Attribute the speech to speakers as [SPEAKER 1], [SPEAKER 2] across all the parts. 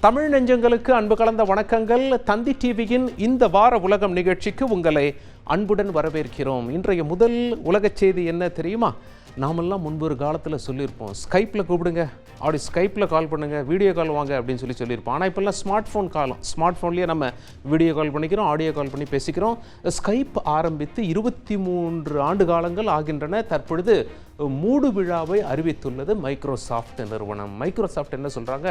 [SPEAKER 1] தமிழ் நெஞ்சங்களுக்கு அன்பு கலந்த வணக்கங்கள். தந்தி டிவியின் இந்த வார உலகம் நிகழ்ச்சிக்கு உங்களை அன்புடன் வரவேற்கிறோம். இன்றைய முதல் உலக செய்தி என்ன தெரியுமா? நாமெல்லாம் முன்பு ஒரு காலத்தில் சொல்லியிருப்போம், ஸ்கைப்பில் கூப்பிடுங்க, அப்படி ஸ்கைப்பில் கால் பண்ணுங்கள், வீடியோ கால் வாங்க அப்படின்னு சொல்லியிருப்போம். ஆனால் இப்போல்லாம் ஸ்மார்ட் ஃபோன் காலம், ஸ்மார்ட் ஃபோன்லேயே நம்ம வீடியோ கால் பண்ணிக்கிறோம், ஆடியோ கால் பண்ணி பேசிக்கிறோம். ஸ்கைப் ஆரம்பித்து 23 ஆண்டு காலங்கள் ஆகின்றன. தற்பொழுது மூடு விழாவை அறிவித்துள்ளது மைக்ரோசாஃப்ட் நிறுவனம். மைக்ரோசாஃப்ட் என்ன சொல்கிறாங்க,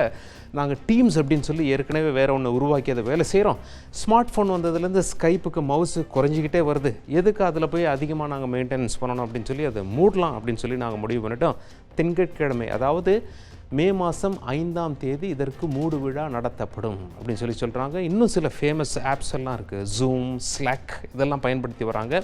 [SPEAKER 1] நாங்கள் டீம்ஸ் அப்படின்னு சொல்லி ஏற்கனவே வேறு ஒன்று உருவாக்கி அதை வேலை செய்கிறோம். ஸ்மார்ட் ஃபோன் வந்ததுலேருந்து ஸ்கைப்புக்கு மவுஸு குறைஞ்சிக்கிட்டே வருது, எதுக்கு அதில் போய் அதிகமாக நாங்கள் மெயின்டெனன்ஸ் பண்ணணும் அப்படின்னு சொல்லி அதை மூடலாம் அப்படின்னு சொல்லி நாங்கள் முடிவு பண்ணிட்டோம். திங்கட்கிழமை, அதாவது மே மாதம் 5ஆம் தேதி இதற்கு மூடு விழா நடத்தப்படும் அப்படின்னு சொல்கிறாங்க. இன்னும் சில ஃபேமஸ் ஆப்ஸ் எல்லாம் இருக்குது, ஜூம், ஸ்லாக், இதெல்லாம் பயன்படுத்தி வராங்க.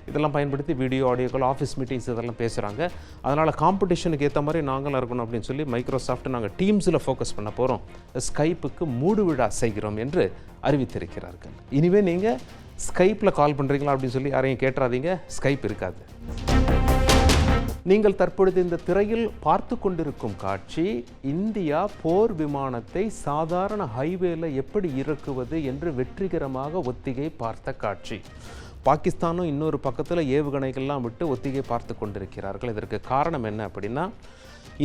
[SPEAKER 1] இதெல்லாம் பயன்படுத்தி video, audio call, office meetings இதெல்லாம் பேசுகிறாங்க. அதனால் காம்படிஷனுக்கு ஏற்ற மாதிரி நாங்களும் இருக்கணும் அப்படின்னு சொல்லி மைக்ரோசாஃப்ட் நாங்கள் டீம்ஸில் ஃபோக்கஸ் பண்ண போகிறோம், ஸ்கைப்புக்கு மூடு விழா செய்கிறோம் என்று அறிவித்திருக்கிறார்கள். இனிமேல் நீங்கள் ஸ்கைப்பில் கால் பண்ணுறீங்களா அப்படின்னு சொல்லி யாரையும் கேட்டுறாதீங்க, ஸ்கைப் இருக்காது. நீங்கள் தற்பொழுது இந்த திரையில் பார்த்து கொண்டிருக்கும் காட்சி, இந்தியா போர் விமானத்தை சாதாரண ஹைவேல எப்படி இறக்குவது என்று வெற்றிகரமாக ஒத்திகை பார்த்த காட்சி. பாகிஸ்தானும் இன்னொரு பக்கத்தில் ஏவுகணைகள்லாம் விட்டு ஒத்திகை பார்த்து கொண்டிருக்கிறார்கள். இதற்கு காரணம் என்ன அப்படின்னா,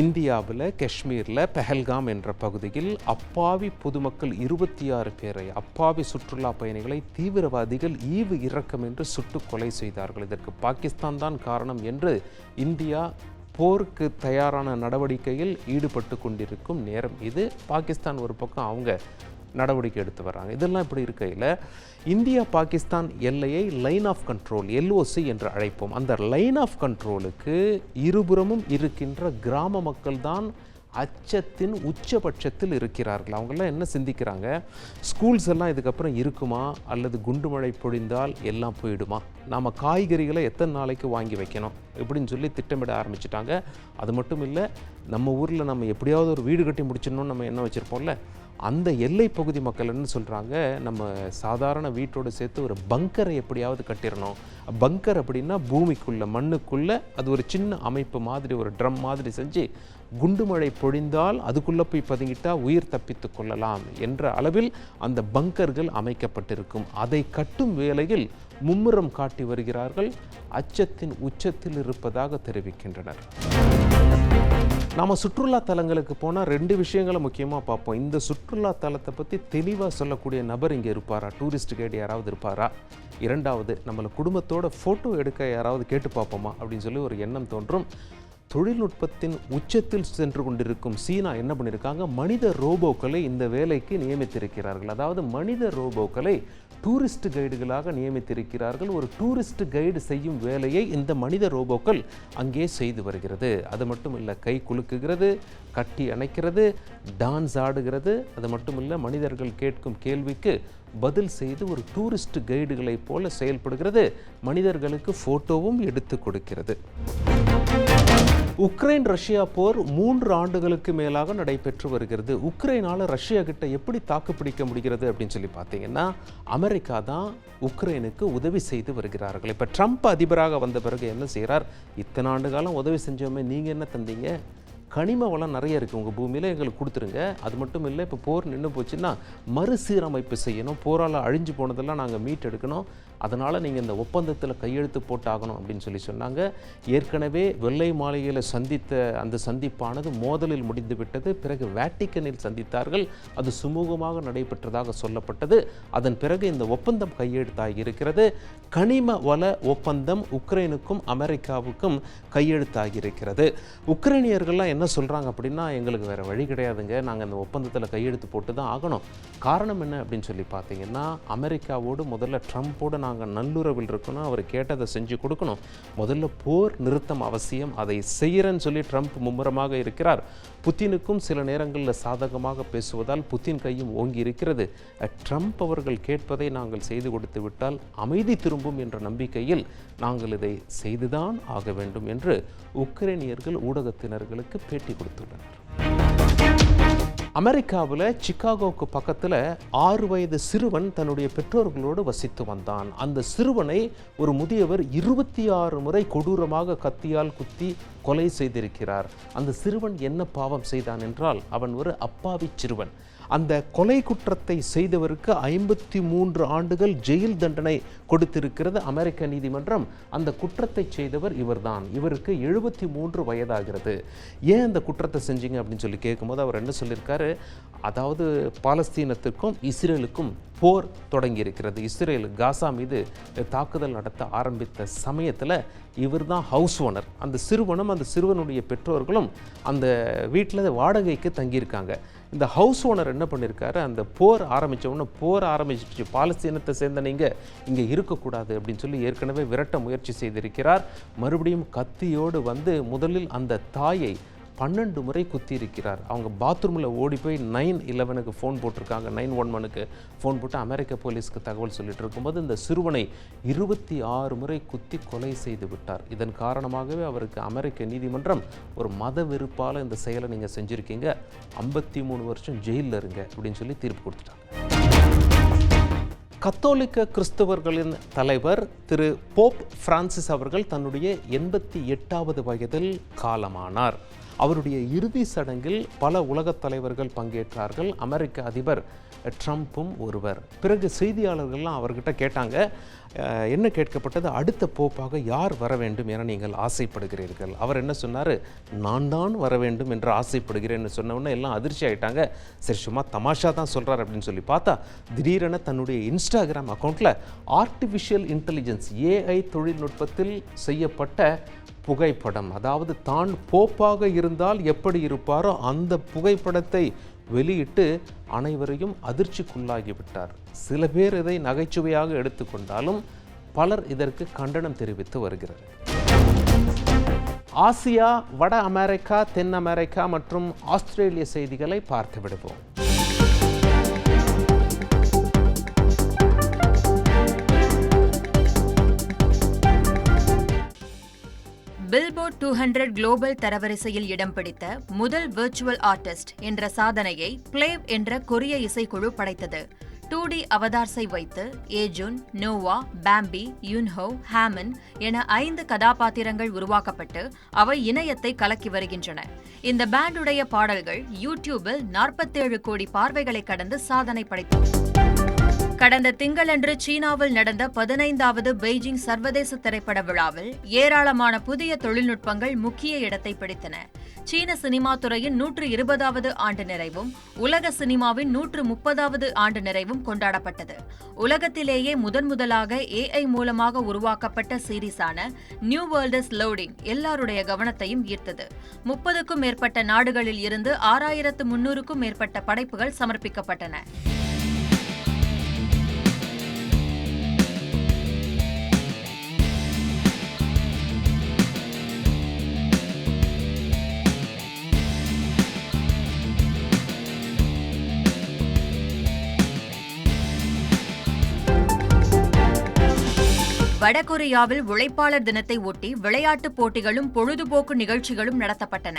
[SPEAKER 1] இந்தியாவில் காஷ்மீரில் பெஹல்காம் என்ற பகுதியில் அப்பாவி பொதுமக்கள் 26 பேரை, அப்பாவி சுற்றுலா பயணிகளை தீவிரவாதிகள் ஈவு இரக்கம் என்று சுட்டு கொலை செய்தார்கள். இதற்கு பாகிஸ்தான் தான் காரணம் என்று இந்தியா போருக்கு தயாரான நடவடிக்கையில் ஈடுபட்டு கொண்டிருக்கும் நேரம் இது. பாகிஸ்தான் ஒரு பக்கம் அவங்க நடவடிக்கை எடுத்து வர்றாங்க. இதெல்லாம் இப்படி இருக்கையில் இந்தியா பாகிஸ்தான் எல்லையை லைன் ஆஃப் கண்ட்ரோல், LOC என்று அழைப்போம். அந்த லைன் ஆஃப் கண்ட்ரோலுக்கு இருபுறமும் இருக்கின்ற கிராம மக்கள் தான் அச்சத்தின் உச்சபட்சத்தில் இருக்கிறார்கள். அவங்கெல்லாம் என்ன சிந்திக்கிறாங்க, ஸ்கூல்ஸ் எல்லாம் இதுக்கப்புறம் இருக்குமா, அல்லது குண்டு மழை பொழிந்தால் எல்லாம் போயிடுமா, நாம் காய்கறிகளை எத்தனை நாளைக்கு வாங்கி வைக்கணும் இப்படின்னு சொல்லி திட்டமிட ஆரம்பிச்சிட்டாங்க. அது மட்டும் இல்லை, நம்ம ஊரில் நம்ம எப்படியாவது ஒரு வீடு கட்டி முடிச்சிடணும்னு நம்ம என்ன வச்சுருப்போம்ல, அந்த எல்லை பகுதி மக்கள் என்ன சொல்கிறாங்க, நம்ம சாதாரண வீட்டோடு சேர்த்து ஒரு பங்கரை எப்படியாவது கட்டிடணும். பங்கர் அப்படின்னா பூமிக்குள்ளே, மண்ணுக்குள்ளே அது ஒரு சின்ன அமைப்பு மாதிரி, ஒரு ட்ரம் மாதிரி செஞ்சு குண்டு மழை பொழிந்தால் அதுக்குள்ளே போய் பதுங்கிட்டா உயிர் தப்பித்து கொள்ளலாம் என்ற அளவில் அந்த பங்கர்கள் அமைக்கப்பட்டிருக்கும். அதை கட்டும் வேளையில் மும்முரம் காட்டி வருகிறார்கள். அச்சத்தின் உச்சத்தில் இருப்பதாக தெரிவிக்கின்றனர். நாம் சுற்றுலா தலங்களுக்கு போனால் 2 விஷயங்களை முக்கியமாக பார்ப்போம். இந்த சுற்றுலா தலத்தை பற்றி தெளிவாக சொல்லக்கூடிய நபர் இங்கே இருப்பாரா, டூரிஸ்ட் கைடு யாராவது இருப்பாரா, இரண்டாவது நம்மளை குடும்பத்தோட ஃபோட்டோ எடுக்க யாராவது கேட்டு பார்ப்போமா அப்படின்னு சொல்லி ஒரு எண்ணம் தோன்றும். தொழில்நுட்பத்தின் உச்சத்தில் சென்று கொண்டிருக்கும் சீனா என்ன பண்ணியிருக்காங்க, மனித ரோபோக்களை இந்த வேலைக்கு நியமித்திருக்கிறார்கள். அதாவது மனித ரோபோக்களை டூரிஸ்ட் கைடுகளாக நியமித்திருக்கிறார்கள். ஒரு டூரிஸ்ட் கைடு செய்யும் வேலையை இந்த மனித ரோபோக்கள் அங்கே செய்து வருகிறது. அது மட்டும் இல்லை, கை குலுக்குகிறது, கட்டி அணைக்கிறது, டான்ஸ் ஆடுகிறது. அது மட்டும் இல்லை, மனிதர்கள் கேட்கும் கேள்விக்கு பதில் செய்து ஒரு டூரிஸ்ட் கைடுகளை போல செயல்படுகிறது. மனிதர்களுக்கு ஃபோட்டோவும் எடுத்து கொடுக்கிறது. உக்ரைன் ரஷ்யா போர் 3 ஆண்டுகளுக்கு மேலாக நடைபெற்று வருகிறது. உக்ரைனால் ரஷ்யா கிட்ட எப்படி தாக்குப்பிடிக்க முடிகிறது அப்படின்னு சொல்லி பார்த்தீங்கன்னா, அமெரிக்கா தான் உக்ரைனுக்கு உதவி செய்து வருகிறார்கள். இப்போ ட்ரம்ப் அதிபராக வந்த பிறகு என்ன செய்கிறார், இத்தனை ஆண்டு காலம் உதவி செஞ்சோமே, நீங்கள் என்ன தந்தீங்க, கனிம வளம் நிறைய இருக்குது உங்கள் பூமியில், எங்களுக்கு கொடுத்துருங்க. அது மட்டும் இல்லை, இப்போ போர் நின்று போச்சுன்னா மறுசீரமைப்பு செய்யணும், போரால் அழிஞ்சு போனதெல்லாம் நாங்கள் மீட்டெடுக்கணும், அதனால் நீங்கள் இந்த ஒப்பந்தத்தில் கையெழுத்து போட்டாகணும் அப்படின்னு சொல்லி சொன்னாங்க. ஏற்கனவே வெள்ளை மாளிகையில் சந்தித்த அந்த சந்திப்பானது மோதலில் முடிந்து விட்டது. பிறகு வேட்டிக்கனில் சந்தித்தார்கள், அது சுமூகமாக நடைபெற்றதாக சொல்லப்பட்டது. அதன் பிறகு இந்த ஒப்பந்தம் கையெழுத்தாகி இருக்கிறது. கனிம வள ஒப்பந்தம் உக்ரைனுக்கும் அமெரிக்காவுக்கும் கையெழுத்தாகி இருக்கிறது. உக்ரைனியர்கள்லாம் என்ன சொல்கிறாங்க அப்படின்னா, எங்களுக்கு வேறு வழி கிடையாதுங்க, நாங்கள் இந்த ஒப்பந்தத்தில் கையெழுத்து போட்டு தான் ஆகணும். காரணம் என்ன அப்படின்னு சொல்லி பார்த்தீங்கன்னா, அமெரிக்காவோடு முதல்ல ட்ரம்ப்போடு நாங்கள் நல்லுறவில் இருக்கணும், அவர் கேட்டதை செஞ்சு கொடுக்கணும். முதல்ல போர் நிறுத்தம் அவசியம், அதை செய்கிறேன்னு சொல்லி ட்ரம்ப் மும்முரமாக இருக்கிறார். புத்தினுக்கும் சில நேரங்களில் சாதகமாக பேசுவதால் புத்தின் கையும் ஓங்கி இருக்கிறது. ட்ரம்ப் அவர்கள் கேட்பதை நாங்கள் செய்து கொடுத்து விட்டால் அமைதி திரும்பும் என்ற நம்பிக்கையில் நாங்கள் இதை செய்துதான் ஆக வேண்டும் என்று உக்ரைனியர்கள் ஊடகத்தினர்களுக்கு பேட்டி கொடுத்துள்ளனர். அமெரிக்காவில் சிகாகோவுக்கு பக்கத்தில் 6 வயது சிறுவன் தன்னுடைய பெற்றோர்களோடு வசித்து வந்தான். அந்த சிறுவனை ஒரு முதியவர் 26 முறை கொடூரமாக கத்தியால் குத்தி கொலை செய்திருக்கிறார். அந்த சிறுவன் என்ன பாவம் செய்தான் என்றால், அவன் ஒரு அப்பாவி சிறுவன். அந்த கொலை குற்றத்தை செய்தவருக்கு 53 ஆண்டுகள் ஜெயில் தண்டனை கொடுத்திருக்கிறது அமெரிக்க நீதிமன்றம். அந்த குற்றத்தை செய்தவர் இவர்தான். இவருக்கு 73 வயதாகிறது. ஏன் அந்த குற்றத்தை செஞ்சீங்க அப்படின்னு சொல்லி கேட்கும்போது அவர் என்ன சொல்லியிருக்காரு, அதாவது பாலஸ்தீனத்திற்கும் இஸ்ரேலுக்கும் போர் தொடங்கி இருக்கிறது. இஸ்ரேல் காசா மீது தாக்குதல் நடத்த ஆரம்பித்த சமயத்தில் இவர் தான் ஹவுஸ் ஓனர். அந்த சிறுவனுடைய பெற்றோர்களும் அந்த வீட்டில் வாடகைக்கு தங்கியிருக்காங்க. இந்த ஹவுஸ் ஓனர் என்ன பண்ணியிருக்காரு, அந்த போர் ஆரம்பிச்சிச்சு, பாலஸ்தீனத்தை சேர்ந்த நீங்கள் இங்கே இருக்கக்கூடாது அப்படின்னு சொல்லி ஏற்கனவே விரட்ட முயற்சி செய்திருக்கிறார். மறுபடியும் கத்தியோடு வந்து முதலில் அந்த தாயை 12 முறை குத்தி இருக்கிறார். அவங்க பாத்ரூமில் ஓடி போய் 911க்கு ஃபோன் போட்டிருக்காங்க. 911க்கு ஃபோன் போட்டு அமெரிக்க போலீஸ்க்கு தகவல் சொல்லிட்டு இருக்கும்போது இந்த சிறுவனை 26 முறை குத்தி கொலை செய்து விட்டார். இதன் காரணமாகவே அவருக்கு அமெரிக்க நீதிமன்றம் ஒரு மத வெறுப்பால் இந்த செயலை நீங்கள் செஞ்சுருக்கீங்க, 53 வருஷம் ஜெயிலில் இருங்க அப்படின்னு சொல்லி தீர்ப்பு கொடுத்துட்டாங்க. கத்தோலிக்க கிறிஸ்தவர்களின் தலைவர் திரு போப் பிரான்சிஸ் அவர்கள் தன்னுடைய 88வது வயதில் காலமானார். அவருடைய இறுதி சடங்கில் பல உலகத் தலைவர்கள் பங்கேற்றார்கள். அமெரிக்க அதிபர் ட்ரம்ப்பும் ஒருவர். பிறகு செய்தியாளர்கள்லாம் அவர்கிட்ட கேட்டாங்க, என்ன கேட்கப்பட்டது, அடுத்த போப்பாக யார் வர வேண்டும் என நீங்கள் ஆசைப்படுகிறீர்கள்? அவர் என்ன சொன்னார், நான் தான் வர வேண்டும் என்று ஆசைப்படுகிறேன்னு சொன்னவுடனே எல்லாம் அதிர்ச்சி ஆகிட்டாங்க. சரி, சும்மா தமாஷா தான் சொல்கிறார் அப்படின்னு சொல்லி பார்த்தா திடீரென தன்னுடைய இன்ஸ்டாகிராம் அக்கௌண்ட்டில் ஆர்டிஃபிஷியல் இன்டெலிஜென்ஸ் AI தொழில்நுட்பத்தில் செய்யப்பட்ட புகைப்படம், அதாவது தான் போப்பாக இருந்தால் எப்படி இருப்பாரோ அந்த புகைப்படத்தை வெளியிட்டு அனைவரையும் அதிர்ச்சிக்குள்ளாகிவிட்டார். சில பேர் இதை நகைச்சுவையாக எடுத்துக்கொண்டாலும் பலர் இதற்கு கண்டனம் தெரிவித்து வருகிறார். ஆசியா, வட அமெரிக்கா, தென் அமெரிக்கா மற்றும் ஆஸ்திரேலிய செய்திகளை பார்த்து விடுவோம்.
[SPEAKER 2] பில்போர்ட் 200 குளோபல் தரவரிசையில் இடம் பிடித்த முதல் விர்ச்சுவல் ஆர்டிஸ்ட் என்ற சாதனையை பிளேவ் என்ற கொரிய இசைக்குழு படைத்தது. 2D அவதார்ஸை வைத்து ஏஜுன், நோவா, பாம்பி, யுன்ஹோ, ஹாமன் என 5 கதாபாத்திரங்கள் உருவாக்கப்பட்டு அவை இணையத்தை கலக்கி வருகின்றன. இந்த பேண்டுடைய பாடல்கள் யூடியூபில் 47 கோடி பார்வைகளை கடந்து சாதனை படைத்தது. கடந்த திங்களன்று சீனாவில் நடந்த 15வது பெய்ஜிங் சர்வதேச திரைப்பட விழாவில் ஏராளமான புதிய தொழில்நுட்பங்கள் முக்கிய இடத்தை பிடித்தன. சீன சினிமா துறையின் 120வது ஆண்டு நிறைவும் உலக சினிமாவின் 130வது ஆண்டு நிறைவும் கொண்டாடப்பட்டது. உலகத்திலேயே முதன்முதலாக AI மூலமாக உருவாக்கப்பட்ட சீரிஸான நியூ வேர்ல்ட் இஸ் லோடிங் எல்லாருடைய கவனத்தையும் ஈர்த்தது. 30க்கும் மேற்பட்ட நாடுகளில் இருந்து 6300க்கும் மேற்பட்ட படைப்புகள் சமர்ப்பிக்கப்பட்டன. வடகொரியாவில் உழைப்பாளர் தினத்தை ஒட்டி விளையாட்டுப் போட்டிகளும் பொழுதுபோக்கு நிகழ்ச்சிகளும் நடத்தப்பட்டன.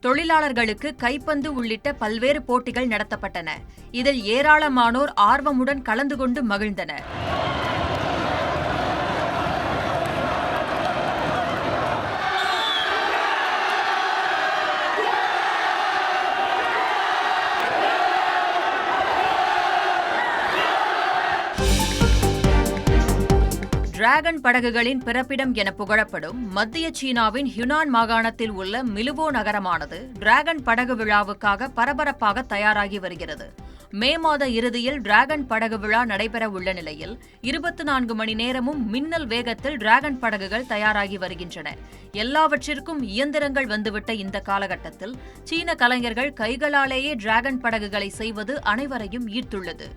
[SPEAKER 2] தொழிலாளர்களுக்கு கைப்பந்து உள்ளிட்ட பல்வேறு போட்டிகள் நடத்தப்பட்டன. இதில் ஏராளமானோர் ஆர்வமுடன் கலந்து கொண்டு மகிழ்ந்தனர். டிராகன் படகுகளின் பிறப்பிடம் என புகழப்படும் மத்திய சீனாவின் ஹுனான் மாகாணத்தில் உள்ள மிலுவோ நகரமானது டிராகன் படகு விழாவுக்காக பரபரப்பாக தயாராகி வருகிறது. மே மாத இறுதியில் டிராகன் படகு விழா நடைபெற உள்ள நிலையில் 24 மணி நேரமும் மின்னல் வேகத்தில் டிராகன் படகுகள் தயாராகி வருகின்றன. எல்லாவற்றிற்கும் இயந்திரங்கள் வந்துவிட்ட இந்த காலகட்டத்தில் சீன கலைஞர்கள் கைகளாலேயே டிராகன் படகுகளை செய்வது அனைவரையும் ஈர்த்துள்ளது.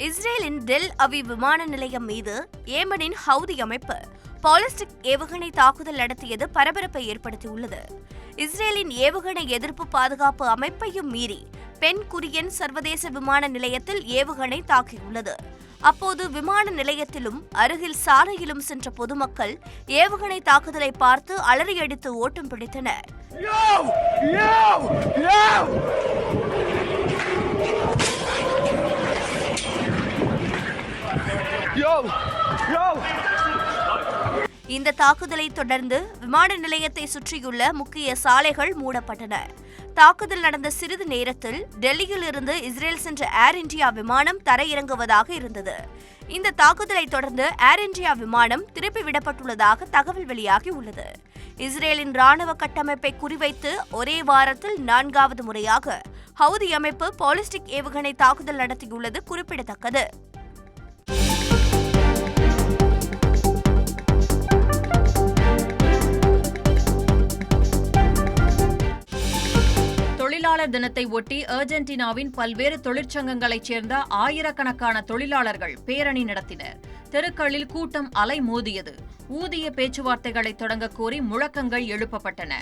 [SPEAKER 3] இஸ்ரேலின் டெல் அவிவ் விமான நிலையம் மீது ஏமனின் ஹவுதி அமைப்பு பாலிஸ்டிக் ஏவுகணை தாக்குதல் நடத்தியது பரபரப்பை ஏற்படுத்தியுள்ளது. இஸ்ரேலின் ஏவுகணை எதிர்ப்பு பாதுகாப்பு அமைப்பையும் மீறி பென் குரியன் சர்வதேச விமான நிலையத்தில் ஏவுகணை தாக்கியுள்ளது. அப்போது விமான நிலையத்திலும் அருகில் சாலையிலும் சென்ற பொதுமக்கள் ஏவுகணை தாக்குதலை பார்த்து அலறியடித்து ஓட்டம் பிடித்தனர். இந்த தாக்குதலை தொடர்ந்து விமான நிலையத்தை சுற்றியுள்ள முக்கிய சாலைகள் மூடப்பட்டன. தாக்குதல் நடந்த சிறிது நேரத்தில் டெல்லியில் இருந்து இஸ்ரேல் சென்ற ஏர் இந்தியா விமானம் தரையிறங்குவதாக இருந்தது. இந்த தாக்குதலை தொடர்ந்து ஏர் இந்தியா விமானம் திருப்பி விடப்பட்டுள்ளதாக தகவல் வெளியாகி உள்ளது. இஸ்ரேலின் ராணுவ கட்டமைப்பை குறிவைத்து ஒரே வாரத்தில் 4வது முறையாக ஹவுதி அமைப்பு பாலிஸ்டிக் ஏவுகணை தாக்குதல் நடத்தியுள்ளது குறிப்பிடத்தக்கது.
[SPEAKER 2] தொழிலாளர் தினத்தை ஒட்டி அர்ஜென்டினாவின் பல்வேறு தொழிற்சங்கங்களைச் சேர்ந்த ஆயிரக்கணக்கான தொழிலாளர்கள் பேரணி நடத்தினர். தெருக்களில் கூட்டம் அலைமோதியது. ஊதிய பேச்சுவார்த்தைகளை தொடங்க கோரி முழக்கங்கள் எழுப்பப்பட்டன.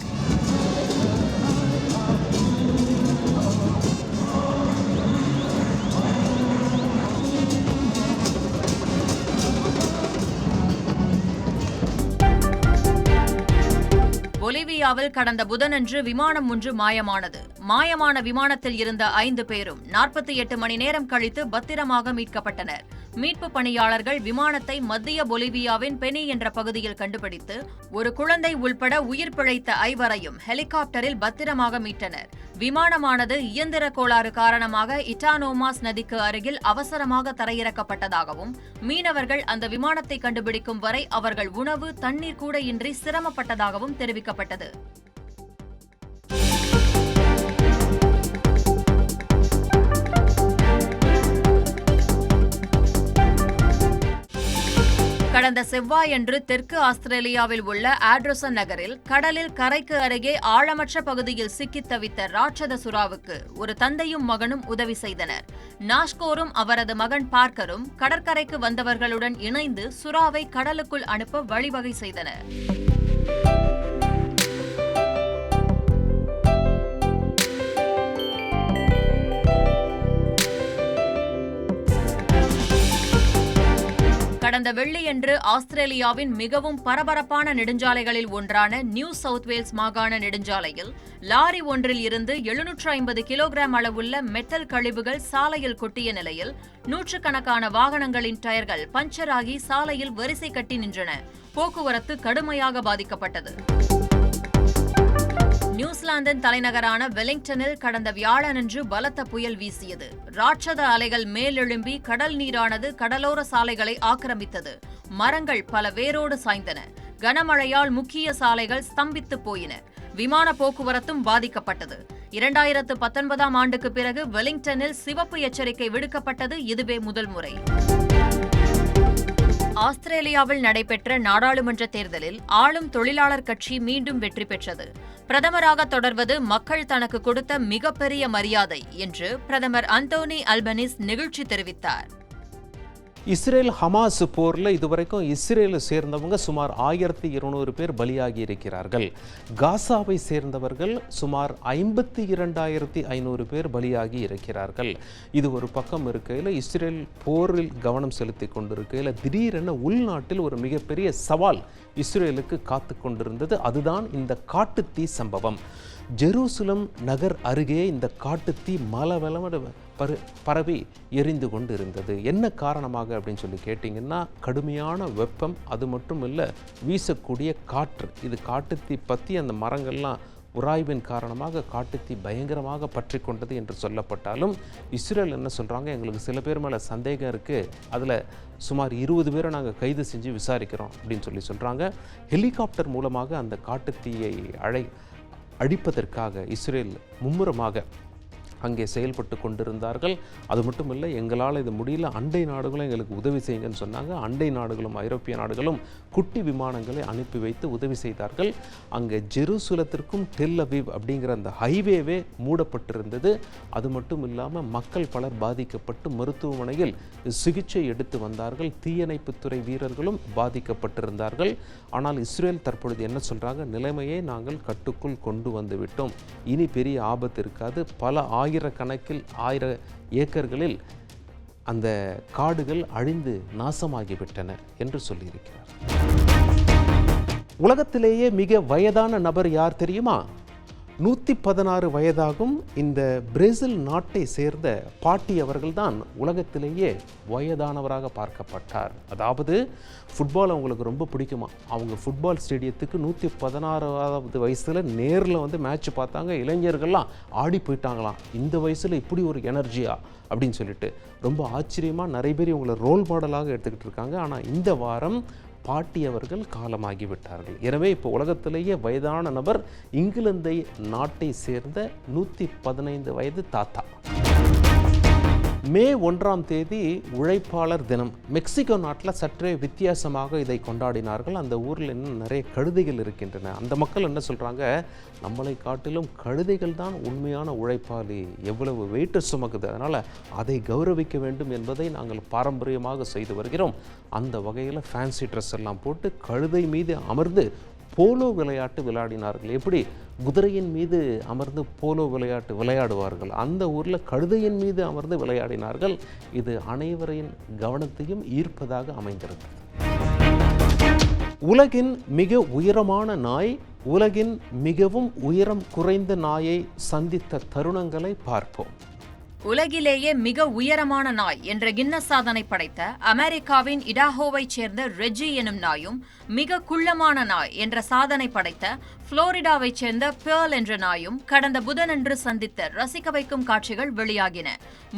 [SPEAKER 2] பொலிவியாவில் கடந்த புதனன்று விமானம் ஒன்று மாயமானது. மாயமான விமானத்தில் இருந்த 5 பேரும் 48 மணி நேரம் கழித்து பத்திரமாக மீட்கப்பட்டனர். மீட்பு பணியாளர்கள் விமானத்தை மத்திய பொலிவியாவின் பெனி என்ற பகுதியில் கண்டுபிடித்து ஒரு குழந்தை உள்பட உயிர் பிழைத்த 5 ஹெலிகாப்டரில் பத்திரமாக மீட்டனர். விமானமானது இயந்திர கோளாறு காரணமாக இட்டானோமாஸ் நதிக்கு அருகில் அவசரமாக தரையிறக்கப்பட்டதாகவும் மீனவர்கள் அந்த விமானத்தை கண்டுபிடிக்கும் வரை அவர்கள் உணவு தண்ணீர் கூட இன்றி சிரமப்பட்டதாகவும் தெரிவிக்கப்பட்டது. கடந்த செவ்வாயன்று தெற்கு ஆஸ்திரேலியாவில் உள்ள ஆட்ரசன் நகரில் கடலில் கரைக்கு அருகே ஆழமற்ற பகுதியில் சிக்கித் தவித்த ராட்சத சுறாவுக்கு ஒரு தந்தையும் மகனும் உதவி செய்தனர். நாஷ்கோரும் அவரது மகன் பார்க்கரும் கடற்கரைக்கு வந்தவர்களுடன் இணைந்து சுறாவை கடலுக்குள் அனுப்ப வழிவகை செய்தனர். கடந்த வெள்ளியன்று ஆஸ்திரேலியாவின் மிகவும் பரபரப்பான நெடுஞ்சாலைகளில் ஒன்றான நியூ சவுத் வேல்ஸ் மாகாண நெடுஞ்சாலையில் லாரி ஒன்றில் இருந்து 750 கிலோகிராம் அளவுள்ள மெட்டல் கழிவுகள் சாலையில் கொட்டிய நிலையில் நூற்றுக்கணக்கான வாகனங்களின் டயர்கள் பஞ்சராகி சாலையில் வரிசை கட்டி நின்றன. போக்குவரத்து கடுமையாக பாதிக்கப்பட்டது. நியூசிலாந்தின் தலைநகரான வெலிங்டனில் கடந்த வியாழனன்று பலத்த புயல் வீசியது. ராட்சத அலைகள் மேலெழும்பி கடல் நீரானது கடலோர சாலைகளை ஆக்கிரமித்தது. மரங்கள் பல வேரோடு சாய்ந்தன. கனமழையால் முக்கிய சாலைகள் ஸ்தம்பித்து போயின. விமான போக்குவரத்தும் பாதிக்கப்பட்டது. 2019ஆம் ஆண்டுக்கு பிறகு வெலிங்டனில் சிவப்பு எச்சரிக்கை விடுக்கப்பட்டது. இதுவே முதல் முறை. ஆஸ்திரேலியாவில் நடைபெற்ற நாடாளுமன்ற தேர்தலில் ஆளும் தொழிலாளர் கட்சி மீண்டும் வெற்றி பெற்றது. பிரதமராக தொடர்வது மக்கள் தனக்கு கொடுத்த மிகப்பெரிய மரியாதை என்று பிரதமர் அந்தோனி அல்பனீஸ் நெகிழ்ச்சி தெரிவித்தார்.
[SPEAKER 1] இஸ்ரேல் ஹமாஸ் போரில் இதுவரைக்கும் இஸ்ரேலை சேர்ந்தவங்க சுமார் 1200 பேர் பலியாகி இருக்கிறார்கள். காசாவை சேர்ந்தவர்கள் சுமார் 52,500 பேர் பலியாகி இருக்கிறார்கள். இது ஒரு பக்கம் இருக்கையில் இஸ்ரேல் போரில் கவனம் செலுத்தி கொண்டிருக்கையில் திடீரென உள்நாட்டில் ஒரு மிகப்பெரிய சவால் இஸ்ரேலுக்கு காத்து கொண்டிருந்தது. அதுதான் இந்த காட்டுத்தீ சம்பவம். ஜெருசலம் நகர் அருகே இந்த காட்டுத்தீ மலவெளம பரவி எரிந்து கொண்டு இருந்தது. என்ன காரணமாக அப்படின்னு சொல்லி கேட்டிங்கன்னா கடுமையான வெப்பம், அது மட்டும் இல்லை வீசக்கூடிய காற்று. இது காட்டுத்தீ பற்றி அந்த மரங்கள்லாம் உராய்வின் காரணமாக காட்டுத்தீ பயங்கரமாக பற்றி கொண்டது என்று சொல்லப்பட்டாலும் இஸ்ரேல் என்ன சொல்கிறாங்க, எங்களுக்கு சில பேர் மேலே சந்தேகம் இருக்குது, அதில் சுமார் 20 பேரை நாங்கள் கைது செஞ்சு விசாரிக்கிறோம் அப்படின்னு சொல்கிறாங்க. ஹெலிகாப்டர் மூலமாக அந்த காட்டுத்தீயை அழிப்பதற்காக இஸ்ரேல் மும்முரமாக அங்கே செயல்பட்டு கொண்டிருந்தார்கள். அது மட்டும் இல்லை, எங்களால் இது முடியல, அண்டை நாடுகளும் எங்களுக்கு உதவி செய்யுங்கன்னு சொன்னாங்க. அண்டை நாடுகளும் ஐரோப்பிய நாடுகளும் குட்டி விமானங்களை அனுப்பி வைத்து உதவி செய்தார்கள். அங்கே ஜெருசலத்திற்கும் டெல் அவீவ் அப்படிங்கிற அந்த ஹைவேவே மூடப்பட்டிருந்தது. அது மட்டும் இல்லாமல் மக்கள் பலர் பாதிக்கப்பட்டு மருத்துவமனையில் சிகிச்சை எடுத்து வந்தார்கள். தீயணைப்புத்துறை வீரர்களும் பாதிக்கப்பட்டிருந்தார்கள். ஆனால் இஸ்ரேல் தற்பொழுது என்ன சொல்கிறாங்க, நிலைமையை நாங்கள் கட்டுக்குள் கொண்டு வந்து விட்டோம், இனி பெரிய ஆபத்து இருக்காது, பல ஆயிரக்கணக்கில் 1000 ஏக்கர்களில் அந்த காடுகள் அழிந்து நாசமாகிவிட்டன என்று சொல்லியிருக்கிறார். உலகத்திலேயே மிக வயதான நபர் யார் தெரியுமா? 116 வயதாகும் இந்த பிரேசில் நாட்டை சேர்ந்த பாட்டி அவர்கள்தான் உலகத்திலேயே வயதானவராக பார்க்கப்பட்டார். அதாவது ஃபுட்பால் அவங்களுக்கு ரொம்ப பிடிக்குமா. அவங்க ஃபுட்பால் ஸ்டேடியத்துக்கு 116வது வயசில் நேரில் வந்து மேட்ச் பார்த்தாங்க. இளைஞர்கள்லாம் ஆடி போயிட்டாங்களாம். இந்த வயசில் இப்படி ஒரு எனர்ஜியா அப்படின்னு சொல்லிட்டு ரொம்ப ஆச்சரியமாக நிறைய பேர் இவங்களை ரோல் மாடலாக எடுத்துக்கிட்டு இருக்காங்க. ஆனால் இந்த வாரம் பாட்டி அவர்கள் காலமாகிவிட்டார்கள். எனவே இப்போ உலகத்திலேயே வயதான நபர் இங்கிலாந்தை நாட்டை சேர்ந்த 115 வயது தாத்தா. மே 1ஆம் தேதி உழைப்பாளர் தினம். மெக்சிகோ நாட்டில் சற்றே வித்தியாசமாக இதை கொண்டாடினார்கள். அந்த ஊரில் இன்னும் நிறைய கழுதைகள் இருக்கின்றன. அந்த மக்கள் என்ன சொல்கிறாங்க, நம்மளை காட்டிலும் கழுதைகள் தான் உண்மையான உழைப்பாளி, எவ்வளவு வெயிட்டு சுமக்குது, அதனால் அதை கௌரவிக்க வேண்டும் என்பதை நாங்கள் பாரம்பரியமாக செய்து வருகிறோம். அந்த வகையில் ஃபேன்சி ட்ரெஸ் எல்லாம் போட்டு கழுதை மீது அமர்ந்து போலோ விளையாட்டு விளையாடினார்கள். எப்படி குதிரையின் மீது அமர்ந்து போலோ விளையாட்டு விளையாடுவார்கள், அந்த ஊரில் கழுதையின் மீது அமர்ந்து விளையாடினார்கள். இது அனைவரின் கவனத்தையும் ஈர்ப்பதாக அமைந்திருக்கிறது. உலகின் மிக உயரமான நாய், உலகின் மிகவும் உயரம் குறைந்த நாயை சந்தித்த தருணங்களை பார்ப்போம்.
[SPEAKER 2] உலகிலேயே மிக உயரமான நாய் என்ற கின்னஸ் சாதனை படைத்த அமெரிக்காவின் இடாஹோவைச் சேர்ந்த ரெஜி எனும் நாயும், மிக குள்ளமான நாய் என்ற சாதனை படைத்த புளோரிடாவைச் சேர்ந்த பேர்ல் என்ற நாயும் கடந்த புதனன்று சந்தித்த ரசிக்க வைக்கும் காட்சிகள் வெளியாகின.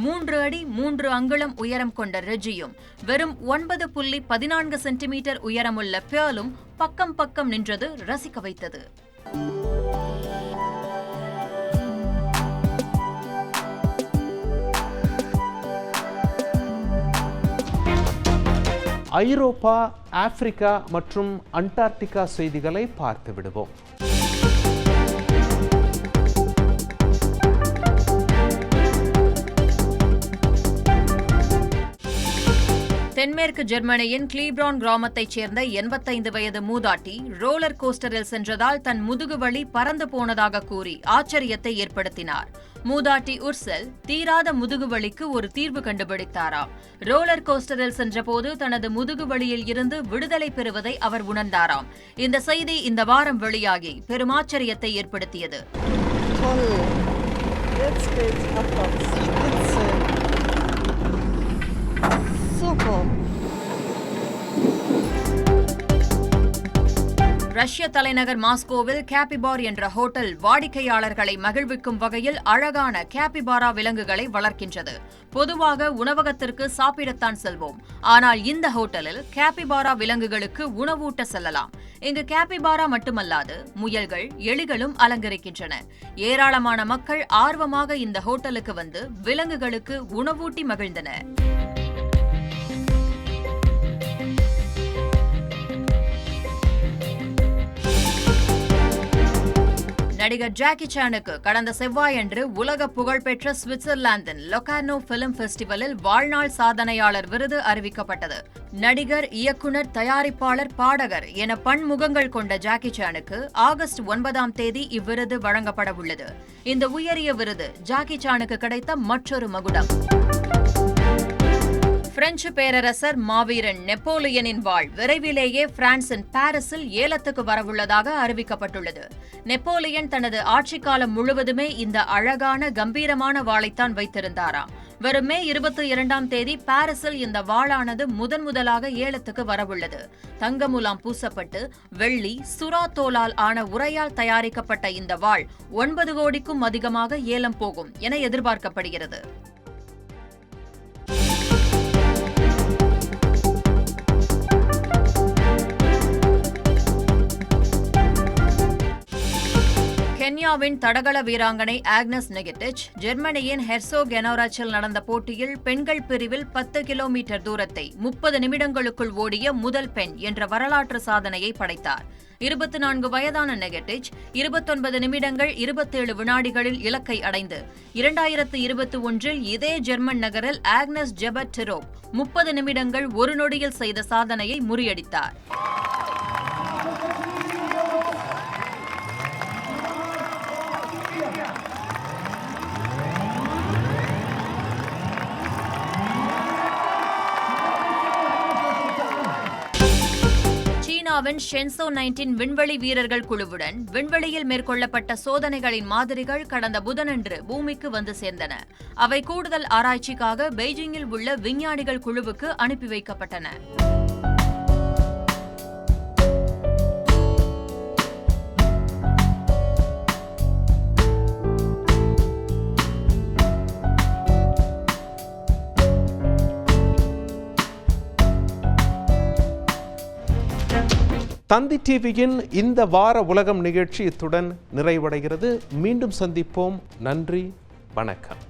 [SPEAKER 2] 3 அடி 3 அங்குலம் உயரம் கொண்ட ரெஜியும் வெறும் 9.14 சென்டிமீட்டர் உயரமுள்ள பேர்லும் பக்கம் பக்கம் நின்றது ரசிக்க வைத்தது.
[SPEAKER 1] ஐரோப்பா, ஆப்பிரிக்கா மற்றும் அண்டார்டிகா செய்திகளை பார்த்து விடுவோம்.
[SPEAKER 2] தென்மேற்கு ஜெர்மனியின் கிளீப்ரான் கிராமத்தைச் சேர்ந்த 85 வயது மூதாட்டி ரோலர் கோஸ்டரில் சென்றதால் தன் முதுகு வலி பறந்து போனதாக கூறி ஆச்சரியத்தை ஏற்படுத்தினார். மூதாட்டி உர்செல் தீராத முதுகு வலிக்கு ஒரு தீர்வு கண்டுபிடித்தாராம். ரோலர் கோஸ்டரில் சென்றபோது தனது முதுகு வலியில் இருந்து விடுதலை பெறுவதை அவர் உணர்ந்தாராம். இந்த செய்தி இந்த வாரம் வெளியாகி பெரும் ஆச்சரியத்தை ஏற்படுத்தியது. ரஷ்ய தலைநகர் மாஸ்கோவில் கேபிபார் என்ற ஹோட்டல் வாடிக்கையாளர்களை மகிழ்விக்கும் வகையில் அழகான கேபிபாரா விலங்குகளை வளர்க்கின்றது. பொதுவாக உணவகத்திற்கு சாப்பிடத்தான் செல்வோம், ஆனால் இந்த ஹோட்டலில் கேபிபாரா விலங்குகளுக்கு உணவூட்ட செல்லலாம். இங்கு கேபிபாரா மட்டுமல்லாது முயல்கள், எலிகளும் அலங்கரிக்கின்றன. ஏராளமான மக்கள் ஆர்வமாக இந்த ஹோட்டலுக்கு வந்து விலங்குகளுக்கு உணவூட்டி மகிழ்ந்தனர். நடிகர் ஜாக்கி சானுக்கு கடந்த செவ்வாயன்று உலக புகழ்பெற்ற சுவிட்சர்லாந்தின் லொகார்னோ பிலிம் ஃபெஸ்டிவலில் வாழ்நாள் சாதனையாளர் விருது அறிவிக்கப்பட்டது. நடிகர், இயக்குனர், தயாரிப்பாளர், பாடகர் என பன்முகங்கள் கொண்ட ஜாக்கி சானுக்கு ஆகஸ்ட் 9ஆம் தேதி இவ்விருது வழங்கப்பட உள்ளது. இந்த உயரிய விருது ஜாக்கி சானுக்கு கிடைத்த மற்றொரு மகுடம். பிரெஞ்சு பேரரசர் மாவீரன் நெப்போலியனின் வாழ் விரைவிலேயே பிரான்சின் பாரிஸில் ஏலத்துக்கு வரவுள்ளதாக அறிவிக்கப்பட்டுள்ளது. நெப்போலியன் தனது ஆட்சிக்காலம் முழுவதுமே இந்த அழகான கம்பீரமான வாளைத்தான் வைத்திருந்தாராம். வரும் மே 22ஆம் தேதி பாரிஸில் இந்த வாளானது முதலாக ஏலத்துக்கு வரவுள்ளது. தங்க முலாம் பூசப்பட்டு வெள்ளி, சுறா தோலால் ஆன உரையால் தயாரிக்கப்பட்ட இந்த வாள் 9 கோடிக்கும் அதிகமாக ஏலம் போகும் என எதிர்பார்க்கப்படுகிறது. கென்யாவின் தடகள வீராங்கனை ஆக்னஸ் நெகட்டிச் ஜெர்மனியின் ஹெர்சோகெனோராச்சில் நடந்த போட்டியில் பெண்கள் பிரிவில் 10 கிலோமீட்டர் தூரத்தை 30 நிமிடங்களுக்குள் ஓடிய முதல் பெண் என்ற வரலாற்று சாதனையை படைத்தார். 24 வயதான நெகட்டிச் 29 நிமிடங்கள் 27 வினாடிகளில் இலக்கை அடைந்து 2021இல் இதே ஜெர்மன் நகரில் ஆக்னஸ் ஜெபர் டிரோப் 30 நிமிடங்கள் 1 நொடியில் செய்த சாதனையை முறியடித்தார். சீனாவின் ஷென்சோ 19 விண்வெளி வீரர்கள் குழுவுடன் விண்வெளியில் மேற்கொள்ளப்பட்ட சோதனைகளின் மாதிரிகள் கடந்த புதனன்று பூமிக்கு வந்து சேர்ந்தன. அவை கூடுதல் ஆராய்ச்சிக்காக பெய்ஜிங்கில் உள்ள விஞ்ஞானிகள் குழுவுக்கு அனுப்பி வைக்கப்பட்டன.
[SPEAKER 1] தந்தி டிவியின் இந்த வார உலகம் நிகழ்ச்சி இத்துடன் நிறைவடைகிறது. மீண்டும் சந்திப்போம். நன்றி, வணக்கம்.